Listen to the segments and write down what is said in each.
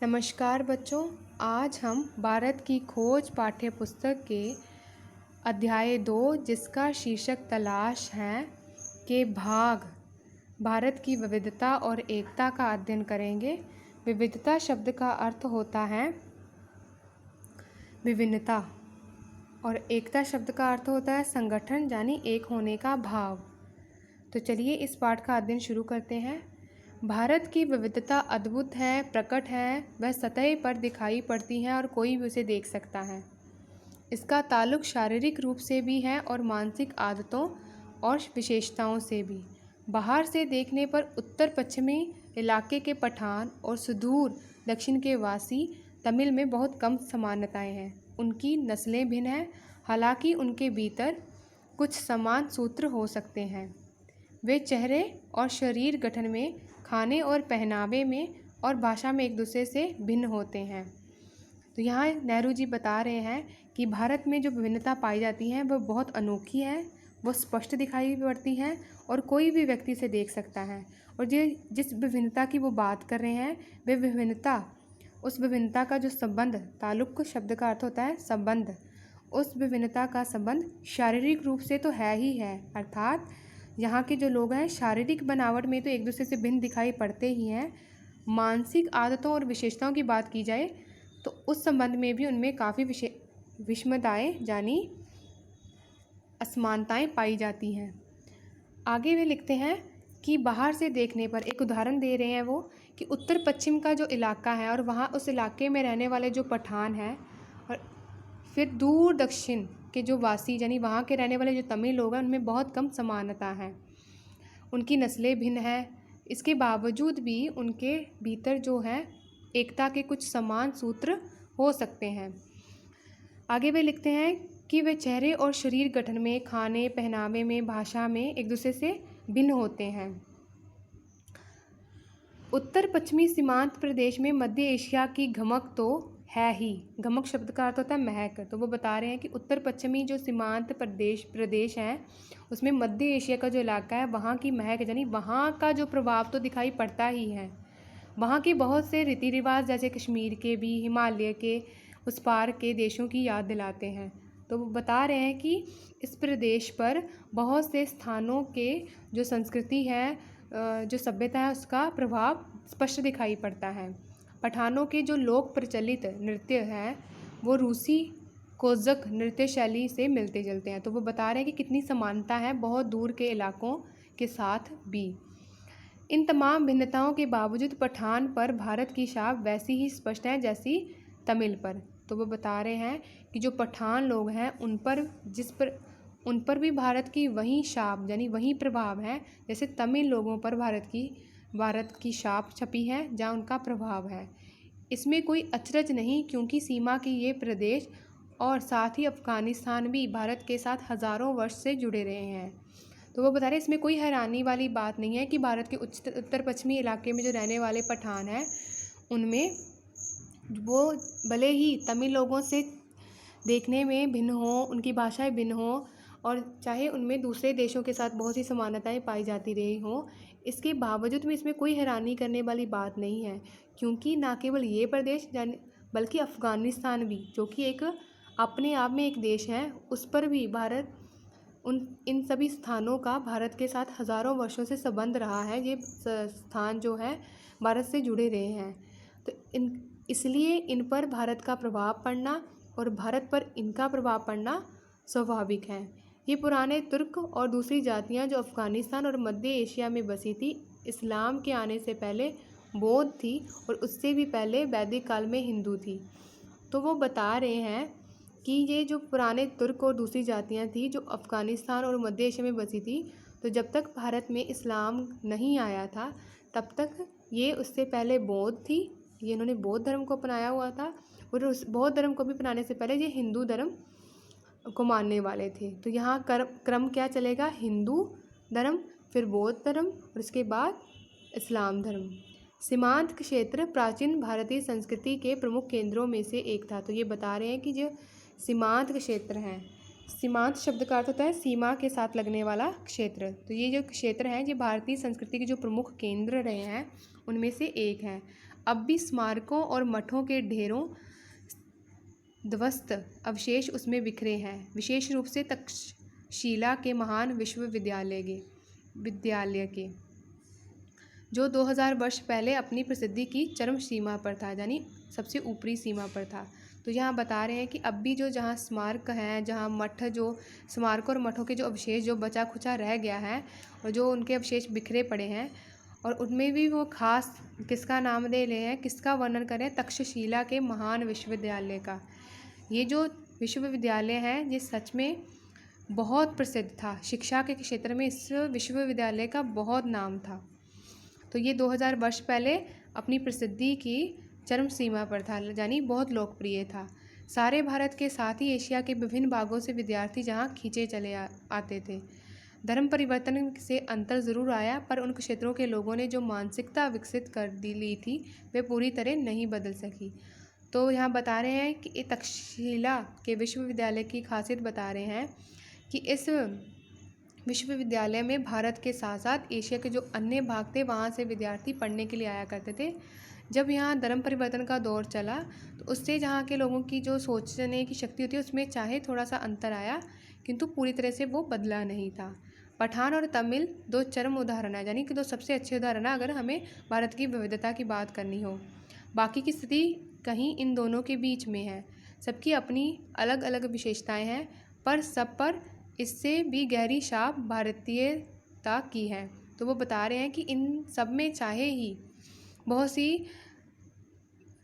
नमस्कार बच्चों। आज हम भारत की खोज पाठ्य पुस्तक के अध्याय 2 जिसका शीर्षक तलाश है के भाग भारत की विविधता और एकता का अध्ययन करेंगे। विविधता शब्द का अर्थ होता है विभिन्नता और एकता शब्द का अर्थ होता है संगठन यानी एक होने का भाव। तो चलिए इस पाठ का अध्ययन शुरू करते हैं। भारत की विविधता अद्भुत है, प्रकट है, वह सतह पर दिखाई पड़ती है और कोई भी उसे देख सकता है। इसका ताल्लुक शारीरिक रूप से भी है और मानसिक आदतों और विशेषताओं से भी। बाहर से देखने पर उत्तर पश्चिमी इलाके के पठान और सुदूर दक्षिण के वासी तमिल में बहुत कम समानताएं हैं। उनकी नस्लें भिन्न हैं, हालांकि उनके भीतर कुछ समान सूत्र हो सकते हैं। वे चेहरे और शरीर गठन में, खाने और पहनावे में और भाषा में एक दूसरे से भिन्न होते हैं। तो यहाँ नेहरू जी बता रहे हैं कि भारत में जो विभिन्नता पाई जाती है वह बहुत अनोखी है, वो स्पष्ट दिखाई पड़ती है और कोई भी व्यक्ति इसे देख सकता है। और जिस विभिन्नता की वो बात कर रहे हैं वे विभिन्नता, उस विभिन्नता का जो संबंध, ताल्लुक शब्द का अर्थ होता है संबंध, उस विभिन्नता का संबंध शारीरिक रूप से तो है ही है, अर्थात यहाँ के जो लोग हैं शारीरिक बनावट में तो एक दूसरे से भिन्न दिखाई पड़ते ही हैं। मानसिक आदतों और विशेषताओं की बात की जाए तो उस संबंध में भी उनमें काफ़ी विषमताएँ यानी असमानताएं पाई जाती हैं। आगे वे लिखते हैं कि बाहर से देखने पर, एक उदाहरण दे रहे हैं वो, कि उत्तर पश्चिम का जो इलाका है और वहाँ उस इलाके में रहने वाले जो पठान हैं और फिर दूर दक्षिण के जो वासी यानी वहाँ के रहने वाले जो तमिल लोग हैं उनमें बहुत कम समानता है। उनकी नस्लें भिन्न हैं, इसके बावजूद भी उनके भीतर जो है एकता के कुछ समान सूत्र हो सकते हैं। आगे वे लिखते हैं कि वे चेहरे और शरीर गठन में, खाने पहनावे में, भाषा में एक दूसरे से भिन्न होते हैं। उत्तर पश्चिमी सीमांत प्रदेश में मध्य एशिया की घमक तो है ही। घमक शब्द का अर्थ होता है महक। तो वो बता रहे हैं कि उत्तर पश्चिमी जो सीमांत प्रदेश हैं उसमें मध्य एशिया का जो इलाका है वहाँ की महक यानी वहाँ का जो प्रभाव तो दिखाई पड़ता ही है। वहाँ के बहुत से रीति रिवाज जैसे कश्मीर के भी, हिमालय के उस पार के देशों की याद दिलाते हैं। तो वो बता रहे हैं कि इस प्रदेश पर बहुत से स्थानों के जो संस्कृति है, जो सभ्यता है, उसका प्रभाव स्पष्ट दिखाई पड़ता है। पठानों के जो लोक प्रचलित नृत्य हैं वो रूसी कोज़क नृत्य शैली से मिलते जुलते हैं। तो वो बता रहे हैं कि कितनी समानता है बहुत दूर के इलाकों के साथ भी। इन तमाम भिन्नताओं के बावजूद पठान पर भारत की छाप वैसी ही स्पष्ट है जैसी तमिल पर। तो वो बता रहे हैं कि जो पठान लोग हैं उन पर भी भारत की वही छाप यानी वही प्रभाव है जैसे तमिल लोगों पर भारत की छाप छपी है, जहाँ उनका प्रभाव है। इसमें कोई अचरज नहीं, क्योंकि सीमा के ये प्रदेश और साथ ही अफ़गानिस्तान भी भारत के साथ हज़ारों वर्ष से जुड़े रहे हैं। तो वो बता रहे हैं इसमें कोई हैरानी वाली बात नहीं है कि भारत के उत्तर पश्चिमी इलाके में जो रहने वाले पठान हैं उनमें वो भले ही तमिल लोगों से देखने में भिन्न हो, उनकी भाषाएं भिन्न हो और चाहे उनमें दूसरे देशों के साथ बहुत सी समानताएं पाई जाती रही हों, इसके बावजूद भी इसमें कोई हैरानी करने वाली बात नहीं है, क्योंकि ना केवल ये प्रदेश बल्कि अफ़गानिस्तान भी, जो कि एक अपने आप में एक देश है, उस पर भी भारत इन सभी स्थानों का भारत के साथ हज़ारों वर्षों से संबंध रहा है। ये स्थान जो है भारत से जुड़े रहे हैं। तो इसलिए इन पर भारत का प्रभाव पड़ना और भारत पर इनका प्रभाव पड़ना स्वाभाविक है। ये पुराने तुर्क और दूसरी जातियां जो अफ़गानिस्तान और मध्य एशिया में बसी थी, इस्लाम के आने से पहले बौद्ध थी और उससे भी पहले वैदिक काल में हिंदू थी। तो वो बता रहे हैं कि ये जो पुराने तुर्क और दूसरी जातियां थी जो अफ़गानिस्तान और मध्य एशिया में बसी थी, तो जब तक भारत में इस्लाम नहीं आया था तब तक ये उससे पहले बौद्ध थी। ये इन्होंने बौद्ध धर्म को अपनाया हुआ था और उस बौद्ध धर्म को भी अपनाने से पहले ये हिंदू धर्म को मानने वाले थे। तो यहाँ क्रम क्या चलेगा, हिंदू धर्म, फिर बौद्ध धर्म और इसके बाद इस्लाम धर्म। सीमांत क्षेत्र प्राचीन भारतीय संस्कृति के प्रमुख केंद्रों में से एक था। तो ये बता रहे हैं कि जो सीमांत क्षेत्र हैं, सीमांत शब्द का अर्थ होता है सीमा के साथ लगने वाला क्षेत्र। तो ये जो क्षेत्र हैं ये भारतीय संस्कृति के जो प्रमुख केंद्र रहे हैं उनमें से एक है। अब भी स्मारकों और मठों के ढेरों ध्वस्त अवशेष उसमें बिखरे हैं, विशेष रूप से तक्षशिला के महान विद्यालय के, जो 2000 वर्ष पहले अपनी प्रसिद्धि की चरम सीमा पर था, यानी सबसे ऊपरी सीमा पर था। तो यहाँ बता रहे हैं कि अब भी जो जहाँ स्मारक हैं, जहाँ मठ, जो स्मारकों और मठों के जो अवशेष जो बचा खुचा रह गया है और जो उनके अवशेष बिखरे पड़े हैं, और उनमें भी वो खास किसका नाम दे रहे हैं, किसका वर्णन करें, तक्षशिला के महान विश्वविद्यालय का। ये जो विश्वविद्यालय है ये सच में बहुत प्रसिद्ध था, शिक्षा के क्षेत्र में इस विश्वविद्यालय का बहुत नाम था। तो ये 2000 वर्ष पहले अपनी प्रसिद्धि की चरम सीमा पर था, यानी बहुत लोकप्रिय था। सारे भारत के साथ ही एशिया के विभिन्न भागों से विद्यार्थी जहाँ खींचे चले आते थे। धर्म परिवर्तन से अंतर ज़रूर आया, पर उन क्षेत्रों के लोगों ने जो मानसिकता विकसित कर ली थी वे पूरी तरह नहीं बदल सकी। तो यहाँ बता रहे हैं कि तक्षशिला के विश्वविद्यालय की खासियत बता रहे हैं कि इस विश्वविद्यालय में भारत के साथ साथ एशिया के जो अन्य भाग थे वहाँ से विद्यार्थी पढ़ने के लिए आया करते थे। जब यहाँ धर्म परिवर्तन का दौर चला तो उससे जहाँ के लोगों की जो सोचने की शक्ति होती है उसमें चाहे थोड़ा सा अंतर आया, किंतु पूरी तरह से वो बदला नहीं था। पठान और तमिल दो चरम उदाहरण है, यानी कि दो सबसे अच्छे उदाहरण है अगर हमें भारत की विविधता की बात करनी हो। बाकी की स्थिति कहीं इन दोनों के बीच में है। सबकी अपनी अलग अलग विशेषताएं हैं, पर सब पर इससे भी गहरी छाप भारतीयता की है। तो वो बता रहे हैं कि इन सब में चाहे ही बहुत सी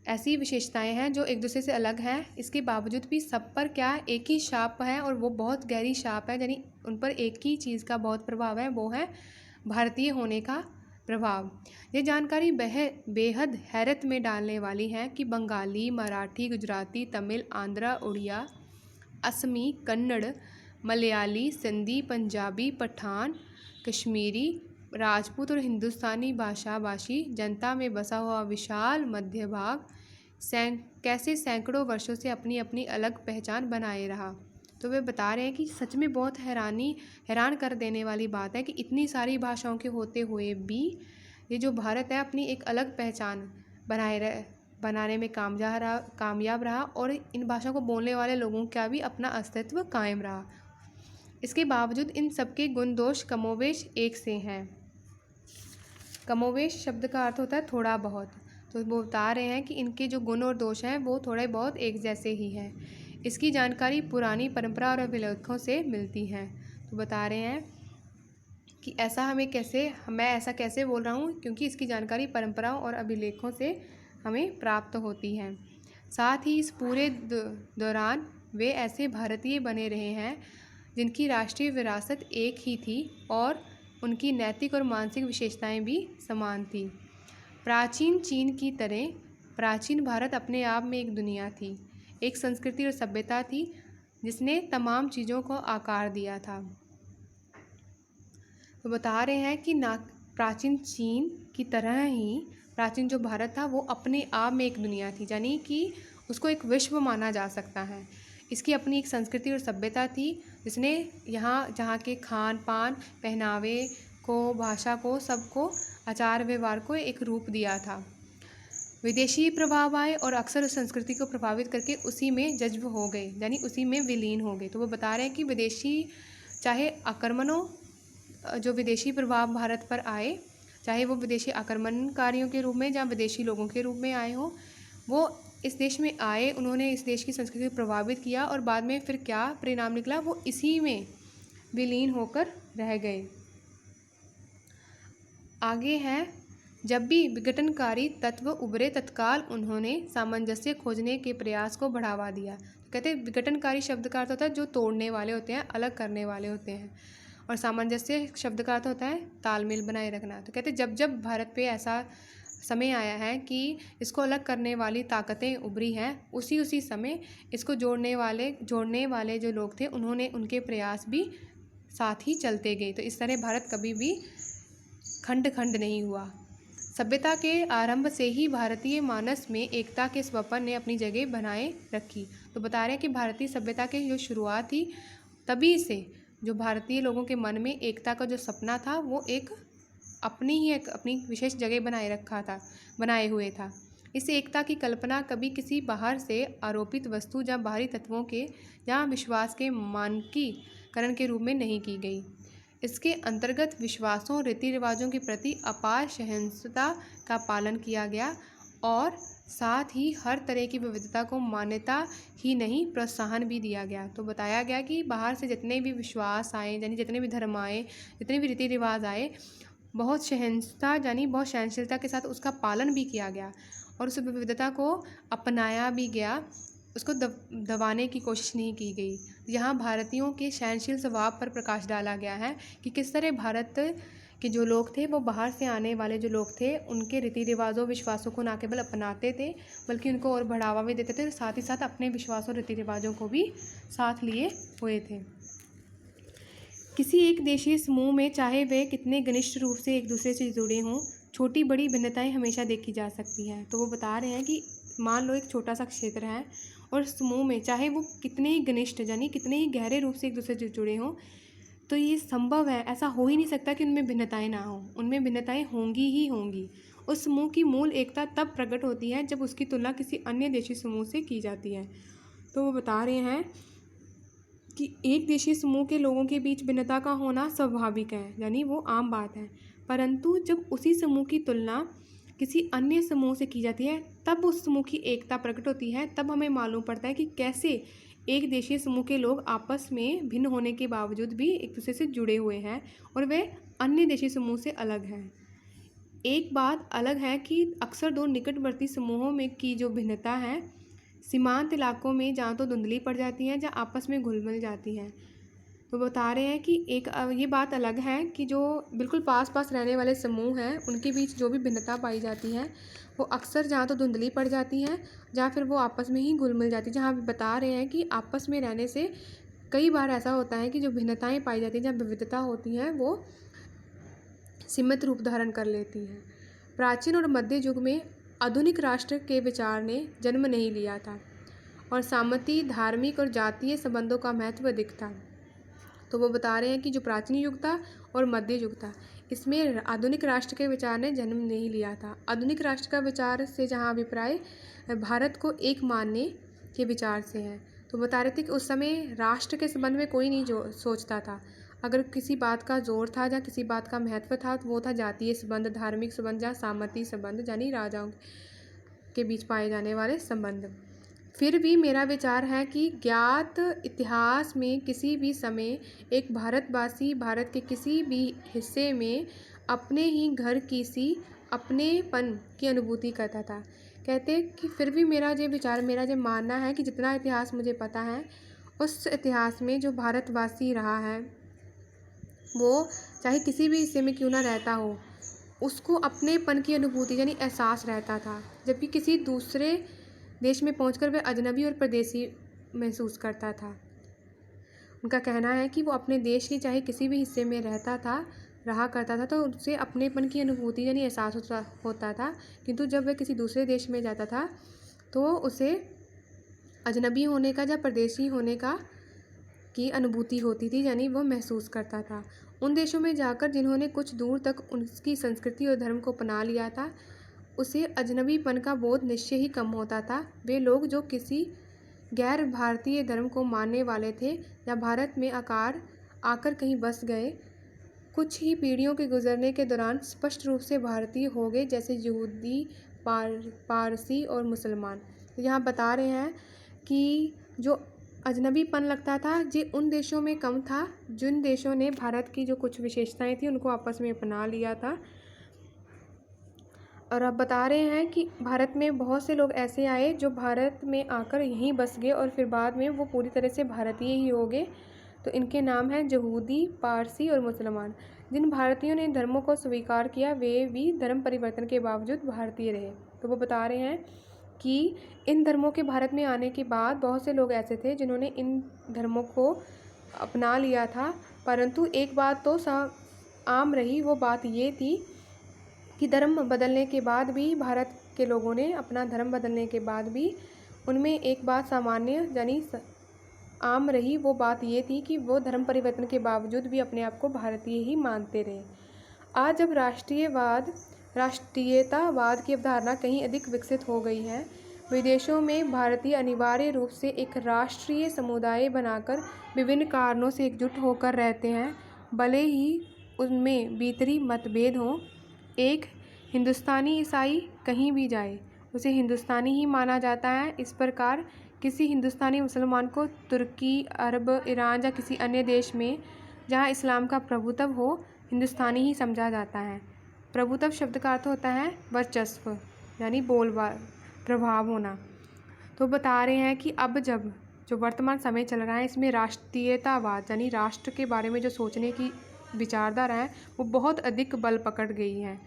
ऐसी विशेषताएं हैं जो एक दूसरे से अलग हैं, इसके बावजूद भी सब पर क्या एक ही छाप है, और वो बहुत गहरी छाप है, यानी उन पर एक ही चीज़ का बहुत प्रभाव है, वो है भारतीय होने का प्रभाव। ये जानकारी बेहद हैरत में डालने वाली है कि बंगाली, मराठी, गुजराती, तमिल, आंध्रा, उड़िया, असमी, कन्नड़, मलयाली, सिंधी, पंजाबी, पठान, कश्मीरी, राजपूत और हिंदुस्तानी भाषी जनता में बसा हुआ विशाल मध्य भाग कैसे सैकड़ों वर्षों से अपनी अपनी अलग पहचान बनाए रहा। तो वे बता रहे हैं कि सच में बहुत हैरान कर देने वाली बात है कि इतनी सारी भाषाओं के होते हुए भी ये जो भारत है अपनी एक अलग पहचान बनाने में कामयाब रहा, और इन भाषाओं को बोलने वाले लोगों का भी अपना अस्तित्व कायम रहा। इसके बावजूद इन सबके गुण दोष कमोवेश एक से हैं। कमोवेश शब्द का अर्थ होता है थोड़ा बहुत, तो वो बता रहे हैं कि इनके जो गुण और दोष हैं वो थोड़े बहुत एक जैसे ही हैं। इसकी जानकारी पुरानी परंपरा और अभिलेखों से मिलती है। तो बता रहे हैं कि मैं ऐसा कैसे बोल रहा हूँ, क्योंकि इसकी जानकारी परंपराओं और अभिलेखों से हमें प्राप्त होती है। साथ ही इस पूरे दौरान वे ऐसे भारतीय बने रहे हैं जिनकी राष्ट्रीय विरासत एक ही थी और उनकी नैतिक और मानसिक विशेषताएं भी समान थी। प्राचीन चीन की तरह प्राचीन भारत अपने आप में एक दुनिया थी, एक संस्कृति और सभ्यता थी जिसने तमाम चीज़ों को आकार दिया था। तो बता रहे हैं कि प्राचीन चीन की तरह ही प्राचीन जो भारत था वो अपने आप में एक दुनिया थी, यानी कि उसको एक विश्व माना जा सकता है। इसकी अपनी एक संस्कृति और सभ्यता थी जिसने जहाँ के खान पान, पहनावे को, भाषा को, सबको, आचार व्यवहार को एक रूप दिया था। विदेशी प्रभाव आए और अक्सर उस संस्कृति को प्रभावित करके उसी में जज्ब हो गए, यानी उसी में विलीन हो गए। तो वो बता रहे हैं कि विदेशी चाहे आक्रमणों जो विदेशी प्रभाव भारत पर आए, चाहे वो विदेशी आक्रमणकारियों के रूप में या विदेशी लोगों के रूप में आए हों, वो इस देश में आए, उन्होंने इस देश की संस्कृति को प्रभावित किया और बाद में फिर क्या परिणाम निकला, वो इसी में विलीन होकर रह गए। आगे है, जब भी विघटनकारी तत्व उभरे तत्काल उन्होंने सामंजस्य खोजने के प्रयास को बढ़ावा दिया। तो कहते हैं विघटनकारी शब्द का अर्थ होता है जो तोड़ने वाले होते हैं, अलग करने वाले होते हैं, और सामंजस्य शब्द का अर्थ होता है तालमेल बनाए रखना। तो कहते जब जब भारत पे ऐसा समय आया है कि इसको अलग करने वाली ताकतें उभरी हैं, उसी समय इसको जोड़ने वाले जो लोग थे उन्होंने उनके प्रयास भी साथ ही चलते गए। तो इस तरह भारत कभी भी खंड नहीं हुआ। सभ्यता के आरंभ से ही भारतीय मानस में एकता के स्वप्न ने अपनी जगह बनाए रखी। तो बता रहे हैं कि भारतीय सभ्यता की जो शुरुआत थी तभी से जो भारतीय लोगों के मन में एकता का जो सपना था वो एक अपनी विशेष जगह बनाए हुए था। इस एकता की कल्पना कभी किसी बाहर से आरोपित वस्तु या बाहरी तत्वों के या विश्वास के मानकीकरण के रूप में नहीं की गई। इसके अंतर्गत विश्वासों रीति रिवाजों के प्रति अपार सहिष्णुता का पालन किया गया और साथ ही हर तरह की विविधता को मान्यता ही नहीं प्रोत्साहन भी दिया गया। तो बताया गया कि बाहर से जितने भी विश्वास आए यानी जितने भी धर्म आए, जितने भी रीति रिवाज आए, बहुत सहनशीलता यानी बहुत सहनशीलता के साथ उसका पालन भी किया गया और उस विविधता को अपनाया भी गया, उसको दबाने की कोशिश नहीं की गई। यहाँ भारतीयों के सहनशील स्वभाव पर प्रकाश डाला गया है कि किस तरह भारत के जो लोग थे वो बाहर से आने वाले जो लोग थे उनके रीति रिवाजों विश्वासों को ना केवल अपनाते थे बल्कि उनको और बढ़ावा भी देते थे और साथ ही साथ अपने विश्वासों रीति रिवाजों को भी साथ लिए हुए थे। किसी एक देशीय समूह में चाहे वे कितने घनिष्ठ रूप से एक दूसरे से जुड़े हों, छोटी बड़ी भिन्नताएं हमेशा देखी जा सकती हैं। तो वो बता रहे हैं कि मान लो एक छोटा सा क्षेत्र है और समूह में चाहे वो कितने ही घनिष्ठ यानी कितने ही गहरे रूप से एक दूसरे से जुड़े हों, तो ये संभव है, ऐसा हो ही नहीं सकता कि उनमें भिन्नताएं ना हों, उनमें भिन्नताएं होंगी ही होंगी। उस समूह की मूल एकता तब प्रकट होती है जब उसकी तुलना किसी अन्य देशीय समूह से की जाती है। तो वो बता रहे हैं कि एक देशीय समूह के लोगों के बीच भिन्नता का होना स्वाभाविक है, यानी वो आम बात है, परंतु जब उसी समूह की तुलना किसी अन्य समूह से की जाती है तब उस समूह की एकता प्रकट होती है। तब हमें मालूम पड़ता है कि कैसे एक देशीय समूह के लोग आपस में भिन्न होने के बावजूद भी एक दूसरे से जुड़े हुए हैं और वे अन्य देशीय समूह से अलग हैं। एक बात अलग है कि अक्सर दो निकटवर्ती समूहों में की जो भिन्नता है सीमांत इलाकों में जहाँ तो धुंधली पड़ जाती हैं, जहाँ आपस में घुल मिल जाती हैं। तो बता रहे हैं कि एक ये बात अलग है कि जो बिल्कुल पास पास रहने वाले समूह हैं उनके बीच जो भी भिन्नता पाई जाती है वो अक्सर जहाँ तो धुंधली पड़ जाती हैं, जहाँ फिर वो आपस में ही घुल मिल जाती है। जहाँ बता रहे हैं कि आपस में रहने से कई बार ऐसा होता है कि जो भिन्नताएं पाई जाती हैं, जहाँ विविधता होती हैं, वो सीमित रूप धारण कर लेती हैं। प्राचीन और मध्य युग में आधुनिक राष्ट्र के विचार ने जन्म नहीं लिया था और सामंती धार्मिक और जातीय संबंधों का महत्व अधिक था। तो वो बता रहे हैं कि जो प्राचीन युग था और मध्य युग था इसमें आधुनिक राष्ट्र के विचार ने जन्म नहीं लिया था। आधुनिक राष्ट्र का विचार से जहाँ अभिप्राय भारत को एक मानने के विचार से है। तो बता रहे थे कि उस समय राष्ट्र के संबंध में कोई नहीं जो सोचता था। अगर किसी बात का जोर था या किसी बात का महत्व था तो वो था जातीय संबंध, धार्मिक संबंध या सामंती संबंध यानी राजाओं के बीच पाए जाने वाले संबंध। फिर भी मेरा विचार है कि ज्ञात इतिहास में किसी भी समय एक भारतवासी भारत के किसी भी हिस्से में अपने ही घर किसी अपनेपन की अनुभूति करता था। कहते कि फिर भी मेरा जो मानना है कि जितना इतिहास मुझे पता है उस इतिहास में जो भारतवासी रहा है वो चाहे किसी भी हिस्से में क्यों ना रहता हो उसको अपनेपन की अनुभूति यानी एहसास रहता था, जबकि किसी दूसरे देश में पहुंचकर वह अजनबी और परदेसी महसूस करता था। उनका कहना है कि वो अपने देश के चाहे किसी भी हिस्से में रहा करता था तो उससे अपनेपन की अनुभूति यानी एहसास होता था, किंतु जब वह किसी दूसरे देश में जाता था तो उसे अजनबी होने का या परदेसी होने का की अनुभूति होती थी, यानी वो महसूस करता था। उन देशों में जाकर जिन्होंने कुछ दूर तक उनकी संस्कृति और धर्म को अपना लिया था उसे अजनबीपन का बोध निश्चय ही कम होता था। वे लोग जो किसी गैर भारतीय धर्म को मानने वाले थे या भारत में आकर कहीं बस गए, कुछ ही पीढ़ियों के गुजरने के दौरान स्पष्ट रूप से भारतीय हो गए, जैसे यहूदी, पारसी और मुसलमान। तो यहाँ बता रहे हैं कि जो अजनबीपन लगता था ये उन देशों में कम था जिन देशों ने भारत की जो कुछ विशेषताएं थी उनको आपस में अपना लिया था। और अब बता रहे हैं कि भारत में बहुत से लोग ऐसे आए जो भारत में आकर यहीं बस गए और फिर बाद में वो पूरी तरह से भारतीय ही हो गए। तो इनके नाम हैं यहूदी, पारसी और मुसलमान। जिन भारतीयों ने धर्मों को स्वीकार किया वे भी धर्म परिवर्तन के बावजूद भारतीय रहे। तो वो बता रहे हैं कि इन धर्मों के भारत में आने के बाद बहुत से लोग ऐसे थे जिन्होंने इन धर्मों को अपना लिया था, परंतु एक बात तो आम रही, वो बात ये थी कि धर्म बदलने के बाद भी भारत के लोगों ने अपना धर्म बदलने के बाद भी उनमें एक बात सामान्य यानी आम रही, वो बात ये थी कि वो धर्म परिवर्तन के बावजूद भी अपने आप को भारतीय ही मानते रहे। आज जब राष्ट्रीयवाद राष्ट्रीयतावाद की अवधारणा कहीं अधिक विकसित हो गई है। विदेशों में भारतीय अनिवार्य रूप से एक राष्ट्रीय समुदाय बनाकर विभिन्न कारणों से एकजुट होकर रहते हैं, भले ही उनमें भीतरी मतभेद हों। एक हिंदुस्तानी ईसाई कहीं भी जाए उसे हिंदुस्तानी ही माना जाता है। इस प्रकार किसी हिंदुस्तानी मुसलमान को तुर्की, अरब, ईरान या किसी अन्य देश में जहाँ इस्लाम का प्रभुत्व हो हिंदुस्तानी ही समझा जाता है। प्रभुत्व शब्द का अर्थ होता है वर्चस्व, यानी बोलबाला, प्रभाव होना। तो बता रहे हैं कि अब जब जो वर्तमान समय चल रहा है इसमें राष्ट्रीयतावाद यानी राष्ट्र के बारे में जो सोचने की विचारधारा है वो बहुत अधिक बल पकड़ गई है।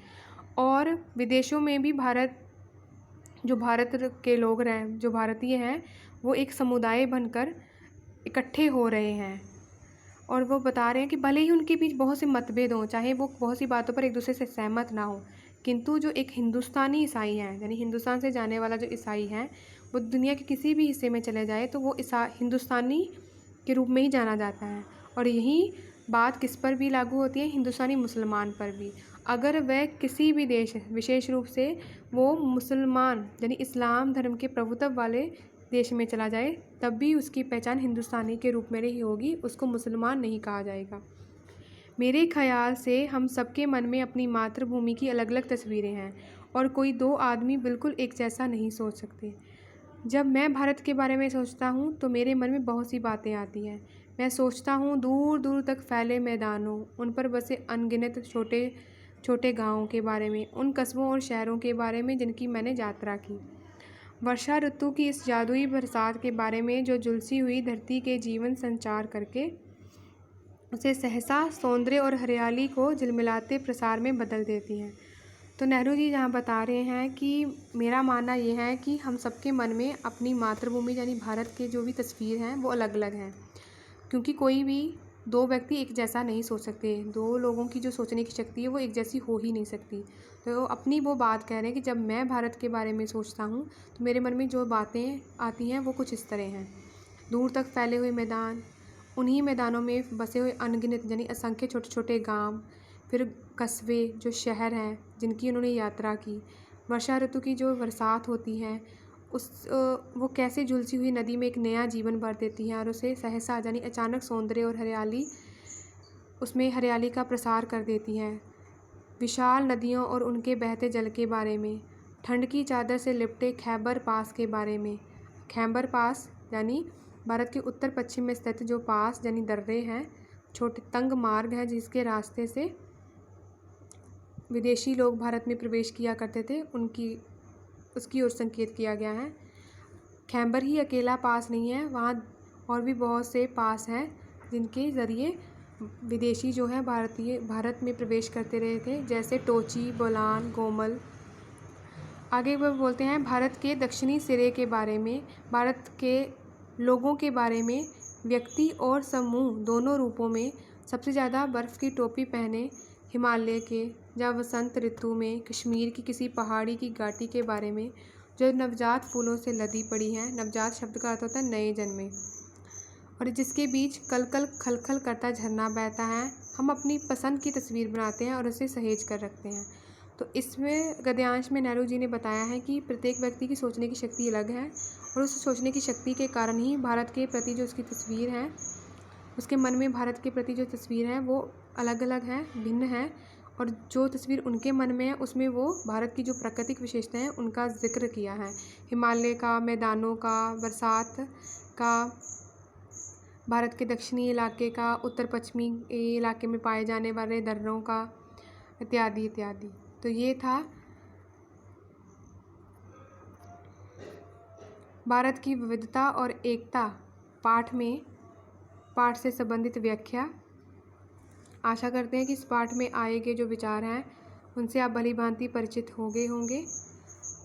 और विदेशों में भी भारत के लोग हैं, जो भारतीय हैं, वो एक समुदाय बनकर इकट्ठे हो रहे हैं। और वो बता रहे हैं कि भले ही उनके बीच बहुत से मतभेद हों, चाहे वो बहुत सी बातों पर एक दूसरे से सहमत ना हो, किंतु जो एक हिंदुस्तानी ईसाई हैं, यानी हिंदुस्तान से जाने वाला जो ईसाई है वो दुनिया के किसी भी हिस्से में चले जाए तो वो हिंदुस्तानी के रूप में ही जाना जाता है। और यही बात किस पर भी लागू होती है? हिंदुस्तानी मुसलमान पर भी। अगर वह किसी भी देश, विशेष रूप से वो मुसलमान यानी इस्लाम धर्म के प्रभुत्व वाले देश में चला जाए, तब भी उसकी पहचान हिंदुस्तानी के रूप में ही होगी, उसको मुसलमान नहीं कहा जाएगा। मेरे ख्याल से हम सबके मन में अपनी मातृभूमि की अलग अलग तस्वीरें हैं और कोई दो आदमी बिल्कुल एक जैसा नहीं सोच सकते। जब मैं भारत के बारे में सोचता हूँ तो मेरे मन में बहुत सी बातें आती हैं। मैं सोचता हूँ दूर दूर तक फैले मैदानों, उन पर बसे अनगिनत छोटे छोटे गाँवों के बारे में, उन कस्बों और शहरों के बारे में जिनकी मैंने यात्रा की। वर्षा ऋतु की इस जादुई बरसात के बारे में जो झुलसी हुई धरती के जीवन संचार करके उसे सहसा सौंदर्य और हरियाली को झिलमिलाते प्रसार में बदल देती हैं। तो नेहरू जी यहाँ बता रहे हैं कि मेरा मानना ये है कि हम सबके मन में अपनी मातृभूमि यानी भारत के जो भी तस्वीर हैं वो अलग अलग हैं, क्योंकि कोई भी दो व्यक्ति एक जैसा नहीं सोच सकते। दो लोगों की जो सोचने की शक्ति है वो एक जैसी हो ही नहीं सकती। तो अपनी वो बात कह रहे हैं कि जब मैं भारत के बारे में सोचता हूँ तो मेरे मन में जो बातें आती हैं वो कुछ इस तरह हैं। दूर तक फैले हुए मैदान, उन्हीं मैदानों में बसे हुए अनगिनत यानी असंख्य छोटे छोटे गांव, फिर कस्बे जो शहर हैं जिनकी उन्होंने यात्रा की। वर्षा ऋतु की जो बरसात होती है वो कैसे झुलसी हुई नदी में एक नया जीवन भर देती है और उसे सहसा यानी अचानक सौंदर्य और हरियाली, उसमें हरियाली का प्रसार कर देती हैं। विशाल नदियों और उनके बहते जल के बारे में, ठंड की चादर से लिपटे खैबर पास के बारे में। खैबर पास यानी भारत के उत्तर पश्चिम में स्थित जो पास यानी दर्रे हैं, छोटे तंग मार्ग हैं जिसके रास्ते से विदेशी लोग भारत में प्रवेश किया करते थे, उसकी ओर संकेत किया गया है। खैबर ही अकेला पास नहीं है, वहाँ और भी बहुत से पास हैं जिनके ज़रिए विदेशी जो है भारत में प्रवेश करते रहे थे, जैसे टोची, बोलान, गोमल। आगे वह बोलते हैं भारत के दक्षिणी सिरे के बारे में, भारत के लोगों के बारे में, व्यक्ति और समूह दोनों रूपों में। सबसे ज़्यादा बर्फ़ की टोपी पहने हिमालय के या वसंत ऋतु में कश्मीर की किसी पहाड़ी की घाटी के बारे में जो नवजात फूलों से लदी पड़ी है। नवजात शब्द का अर्थ होता है नए जन्मे, और जिसके बीच कलकल खलखल करता झरना बहता है। हम अपनी पसंद की तस्वीर बनाते हैं और उसे सहेज कर रखते हैं। तो इसमें गद्यांश में नेहरू जी ने बताया है कि प्रत्येक व्यक्ति की सोचने की शक्ति अलग है और उस सोचने की शक्ति के कारण ही भारत के प्रति जो उसकी तस्वीर है, उसके मन में भारत के प्रति जो तस्वीर है वो अलग अलग है, भिन्न है। और जो तस्वीर उनके मन में है उसमें वो भारत की जो प्राकृतिक विशेषताएं हैं उनका जिक्र किया है। हिमालय का, मैदानों का, बरसात का, भारत के दक्षिणी इलाके का, उत्तर पश्चिमी इलाके में पाए जाने वाले दर्रों का, इत्यादि इत्यादि। तो ये था भारत की विविधता और एकता पाठ से संबंधित व्याख्या। आशा करते हैं कि इस पाठ में आए गए जो विचार हैं उनसे आप भली भांति परिचित हो गए होंगे।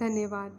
धन्यवाद।